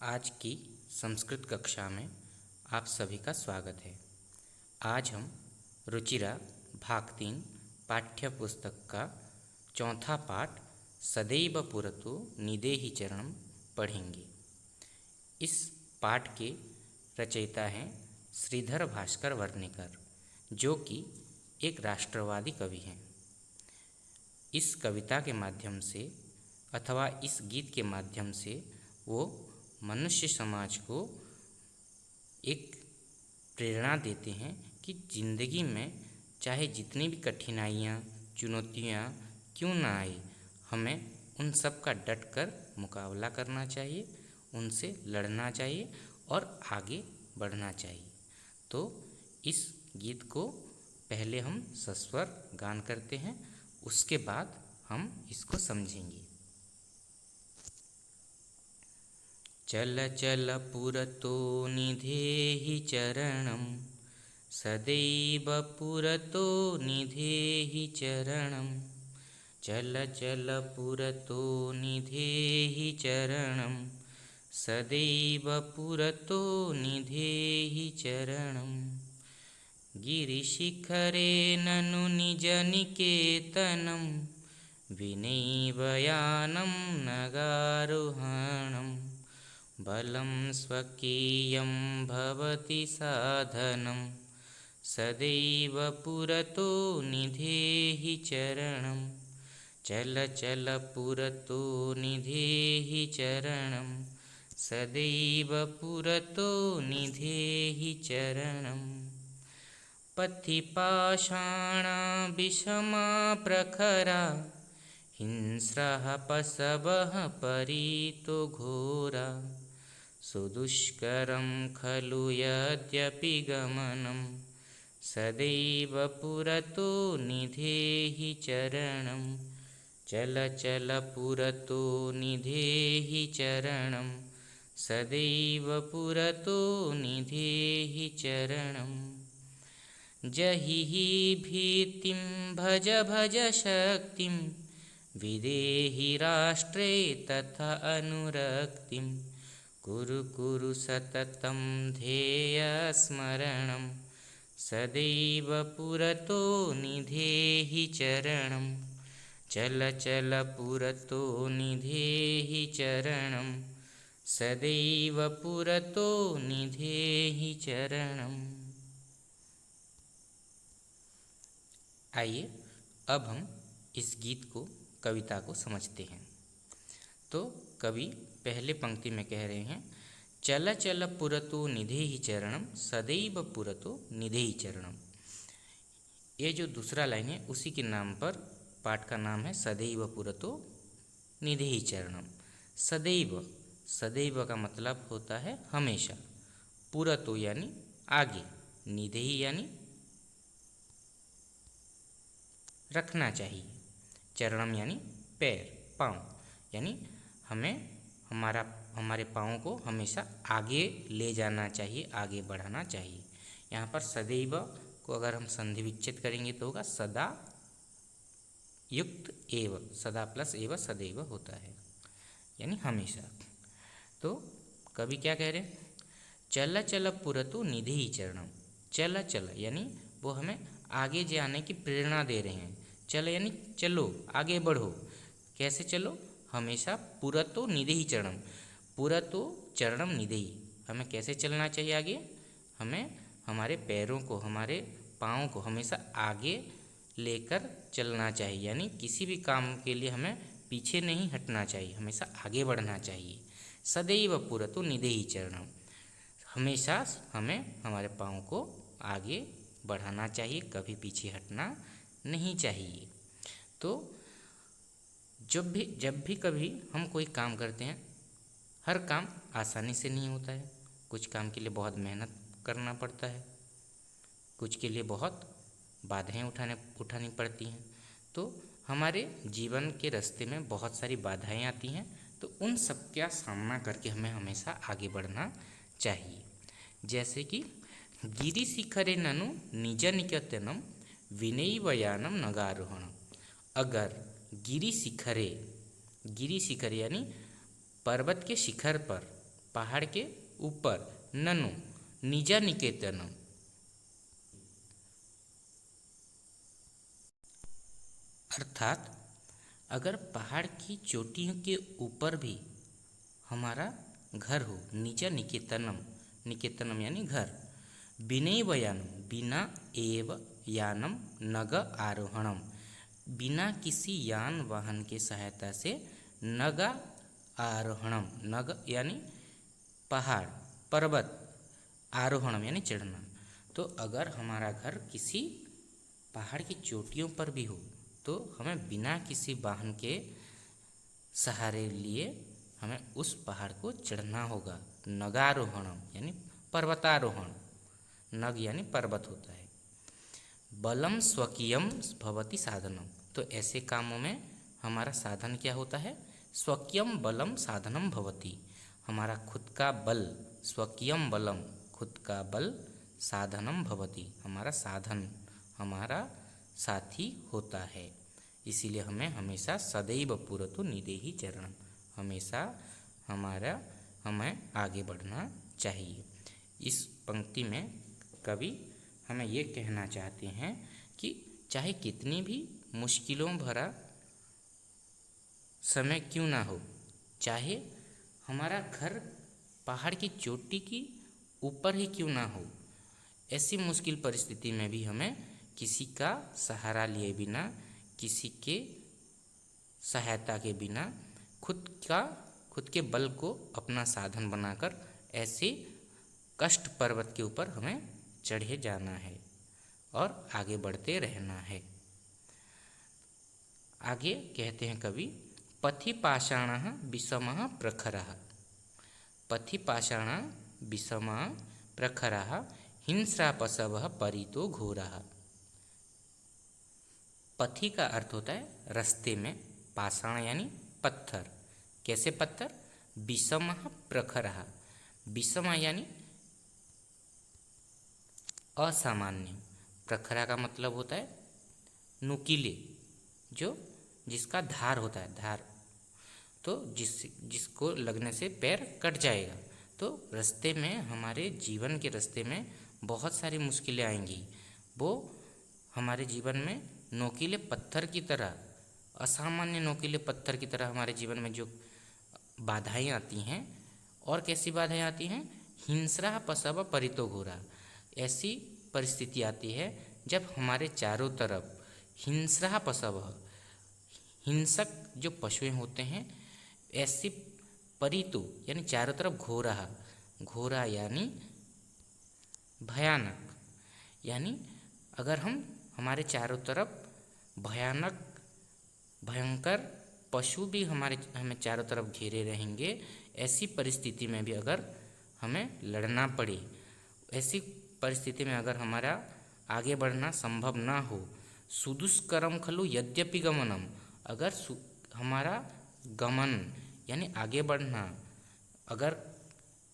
आज की संस्कृत कक्षा में आप सभी का स्वागत है। आज हम रुचिरा भाग 3 पाठ्य पुस्तक का चौथा पाठ सदैव पुरतो निदेहि चरणम पढ़ेंगे। इस पाठ के रचयिता हैं श्रीधर भास्कर वर्णिकर, जो कि एक राष्ट्रवादी कवि हैं। इस कविता के माध्यम से अथवा इस गीत के माध्यम से वो मनुष्य समाज को एक प्रेरणा देते हैं कि ज़िंदगी में चाहे जितनी भी कठिनाइयाँ चुनौतियाँ क्यों ना आए, हमें उन सब का डट कर मुकाबला करना चाहिए, उनसे लड़ना चाहिए और आगे बढ़ना चाहिए। तो इस गीत को पहले हम सस्वर गान करते हैं, उसके बाद हम इसको समझेंगे। चल चल पुरतो निधेहि चरणं, सदैव पुरतो निधेहि चरणं। चल चल पुरतो निधेहि चरणं, सदैव पुरतो निधेहि चरणं। गिरिशिखरे ननु निजनिकेतनं, विनैवयानं नगारोहणं। बलं स्वकीयं भवति साधनं, सदैव पुरतो निधेहि चरणं। चल चल पुरतो निधेहि चरणं, सदैव पुरतो निधेहि चरणं। पथि पाषाणा विषमा प्रखरा, हिंस्रः पशवः परीतो घोरा। सुदुष्करं खलु यद्यपि गमनं, सदैव पुरतो निधेहि चरणं। चल चल पुरतो निधेहि चरणं, सदैव पुरतो निधेहि चरणं। जहिहि भीतिं भज भज शक्तिं, विदेहि राष्ट्रे तथा अनुरक्तिं। कुरु कुरु सततं ध्येयस्मरणं, सदैव पुरतो निधेहि चरणं। चल चल पुरतो निधेहि चरणं, सदैव पुरतो निधेहि चरणं। आइए अब हम इस गीत को, कविता को समझते हैं। तो कवि पहले पंक्ति में कह रहे हैं, चल चल पुरतो निधेहि चरणम, सदैव पुरतो निधेहि चरणम। ये जो दूसरा लाइन है उसी के नाम पर पाठ का नाम है सदैव पुरतो निधेहि चरणम। सदैव, सदैव का मतलब होता है हमेशा, पुरतो यानी आगे, निधेहि यानी रखना चाहिए, चरणम यानी पैर, पाँव, यानी हमें हमारे पाँव को हमेशा आगे ले जाना चाहिए, आगे बढ़ाना चाहिए। यहाँ पर सदैव को अगर हम संधि विच्छेद करेंगे तो होगा सदा युक्त एव, सदा प्लस एव सदैव होता है, यानी हमेशा। तो कवि क्या कह रहे हैं, चल चल पुरतो निधेहि चरणम। चल चल यानी वो हमें आगे जाने की प्रेरणा दे रहे हैं। चल यानी चलो, आगे बढ़ो। कैसे चलो? हमेशा पुरतो निधेहि चरणम, पुरतो चरणम निधेहि। हमें कैसे चलना चाहिए आगे? हमें हमारे पैरों को, हमारे पाँव को हमेशा आगे लेकर चलना चाहिए, यानी किसी भी काम के लिए हमें पीछे नहीं हटना चाहिए, हमेशा आगे बढ़ना चाहिए। सदैव पुरतो निधेहि चरणम, हमेशा हमें हमारे पाँव को आगे बढ़ाना चाहिए, कभी पीछे हटना नहीं चाहिए। तो जब भी कभी हम कोई काम करते हैं, हर काम आसानी से नहीं होता है। कुछ काम के लिए बहुत मेहनत करना पड़ता है, कुछ के लिए बहुत बाधाएं उठानी पड़ती हैं। तो हमारे जीवन के रास्ते में बहुत सारी बाधाएं आती हैं, तो उन सब का सामना करके हमें हमेशा आगे बढ़ना चाहिए। जैसे कि गिरि शिखरे ननु निज निकेतनम, विनैवयानम नगारोहणम। अगर गिरि शिखरे यानी पर्वत के शिखर पर पहाड़ के ऊपर ननु निजा निकेतनम, अर्थात अगर पहाड़ की चोटियों के ऊपर भी हमारा घर हो, निजा निकेतनम, निकेतनम यानी घर, विनय यानम बिना एव यानम नग आरोहणम, बिना किसी यान वाहन के सहायता से नग आरोहणम, नग यानी पहाड़ पर्वत, आरोहणम यानी चढ़ना। तो अगर हमारा घर किसी पहाड़ की चोटियों पर भी हो तो हमें बिना किसी वाहन के सहारे लिए हमें उस पहाड़ को चढ़ना होगा। नगारोहणम यानी पर्वतारोहण, नग यानी पर्वत होता है। बलम स्वकीयम भवति साधनम, तो ऐसे कामों में हमारा साधन क्या होता है? स्वकीयम बलम साधनम भवति, हमारा खुद का बल, स्वकीयम बलम खुद का बल, साधनम भवति हमारा साधन, हमारा साथी होता है। इसीलिए हमें हमेशा सदैव पुरतु निदेहि चरणम, हमेशा हमें आगे बढ़ना चाहिए। इस पंक्ति में कवि हमें ये कहना चाहते हैं कि चाहे कितनी भी मुश्किलों भरा समय क्यों ना हो, चाहे हमारा घर पहाड़ की चोटी की ऊपर ही क्यों ना हो, ऐसी मुश्किल परिस्थिति में भी हमें किसी का सहारा लिए बिना, किसी के सहायता के बिना खुद के बल को अपना साधन बनाकर ऐसे कष्ट पर्वत के ऊपर हमें चढ़े जाना है और आगे बढ़ते रहना है। आगे कहते हैं कवि, पथि पाषाणः विषमः प्रखरः, पथि पाषाण विषमः प्रखरः हिंस्रापशवः परितो घोरः। पथि का अर्थ होता है रास्ते में, पाषाण यानी पत्थर, कैसे पत्थर? विषमः प्रखरः, विषम यानी असामान्य, प्रखरा का मतलब होता है नुकीले, जिसका धार होता है, धार, तो जिसको लगने से पैर कट जाएगा। तो रास्ते में, हमारे जीवन के रास्ते में बहुत सारी मुश्किलें आएंगी, वो हमारे जीवन में नोकीले पत्थर की तरह, असामान्य नोकीले पत्थर की तरह हमारे जीवन में जो बाधाएं आती हैं, और कैसी बाधाएं आती हैं? हिंस्रा पशव परितो घोरा, ऐसी परिस्थिति आती है जब हमारे चारों तरफ हिंस्रा पशव, हिंसक जो पशुएं होते हैं, ऐसी परितो यानी चारों तरफ घोरा, घोरा यानी भयानक, यानी अगर हमारे चारों तरफ भयानक भयंकर पशु भी हमें चारों तरफ घेरे रहेंगे, ऐसी परिस्थिति में भी अगर हमें लड़ना पड़े, ऐसी परिस्थिति में अगर हमारा आगे बढ़ना संभव ना हो, सुदुष्करम खलु यद्यपि गमनम, अगर हमारा गमन यानी आगे बढ़ना अगर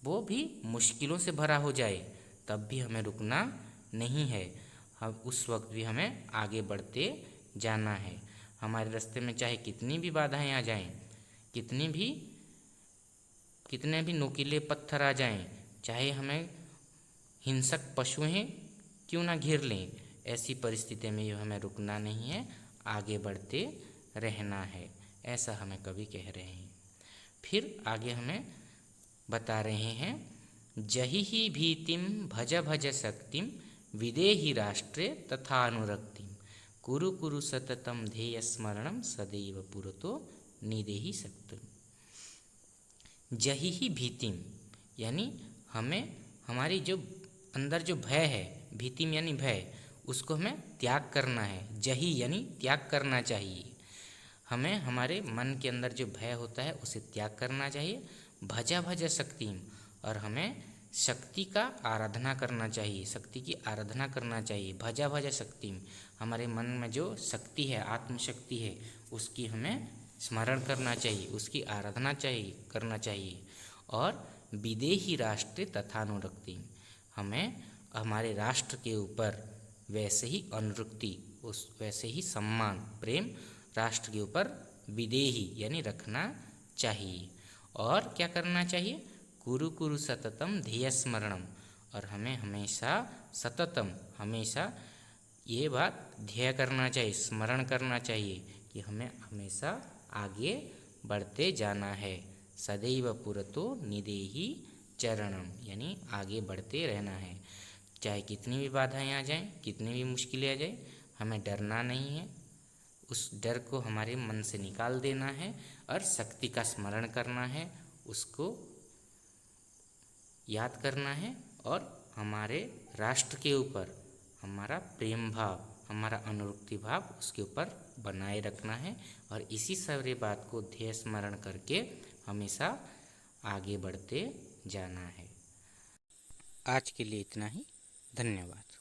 वो भी मुश्किलों से भरा हो जाए, तब भी हमें रुकना नहीं है, हम उस वक्त भी हमें आगे बढ़ते जाना है। हमारे रास्ते में चाहे कितनी भी बाधाएं आ जाएं, कितने भी नुकीले पत्थर आ जाएं, चाहे हमें हिंसक पशुएं क्यों ना घेर लें, ऐसी परिस्थिति में हमें रुकना नहीं है, आगे बढ़ते रहना है, ऐसा हमें कवि कह रहे हैं। फिर आगे हमें बता रहे हैं, जहि ही भीतिम भज भज शक्तिम विदेहि राष्ट्रे तथा अनुरक्तिम कुरु कुरु सततम ध्येय स्मरणम सदैव पुरतो निदेहि शक्तिम। जहि ही भीतिम यानी हमें हमारी जो अंदर जो भय है, भीतिम यानी भय, उसको हमें त्याग करना है। जहि यानी त्याग करना चाहिए, हमें हमारे मन के अंदर जो भय होता है उसे त्याग करना चाहिए। भजा भज शक्तिम, और हमें शक्ति का आराधना करना चाहिए, शक्ति की आराधना करना चाहिए। भजा भज शक्तिम, हमारे मन में जो शक्ति है, आत्मशक्ति है, उसकी हमें स्मरण करना चाहिए, उसकी आराधना करना चाहिए। और विदेही राष्ट्र तथानुरक्ति, हमें हमारे राष्ट्र के ऊपर वैसे ही अनुरक्ति, वैसे ही सम्मान प्रेम राष्ट्र के ऊपर विदेही यानी रखना चाहिए। और क्या करना चाहिए? कुरु कुरु सततम ध्येय स्मरणम, और हमें हमेशा सततम हमेशा ये बात ध्येय करना चाहिए, स्मरण करना चाहिए कि हमें हमेशा आगे बढ़ते जाना है। सदैव पुरतो निदेहि चरणम, यानी आगे बढ़ते रहना है। चाहे कितनी भी बाधाएं आ जाएं, कितनी भी मुश्किलें आ जाएं, हमें डरना नहीं है। उस डर को हमारे मन से निकाल देना है और शक्ति का स्मरण करना है, उसको याद करना है, और हमारे राष्ट्र के ऊपर हमारा प्रेम भाव, हमारा अनुरक्ति भाव उसके ऊपर बनाए रखना है। और इसी सारी बात को ध्येय स्मरण करके हमेशा आगे बढ़ते जाना है। आज के लिए इतना ही। धन्यवाद।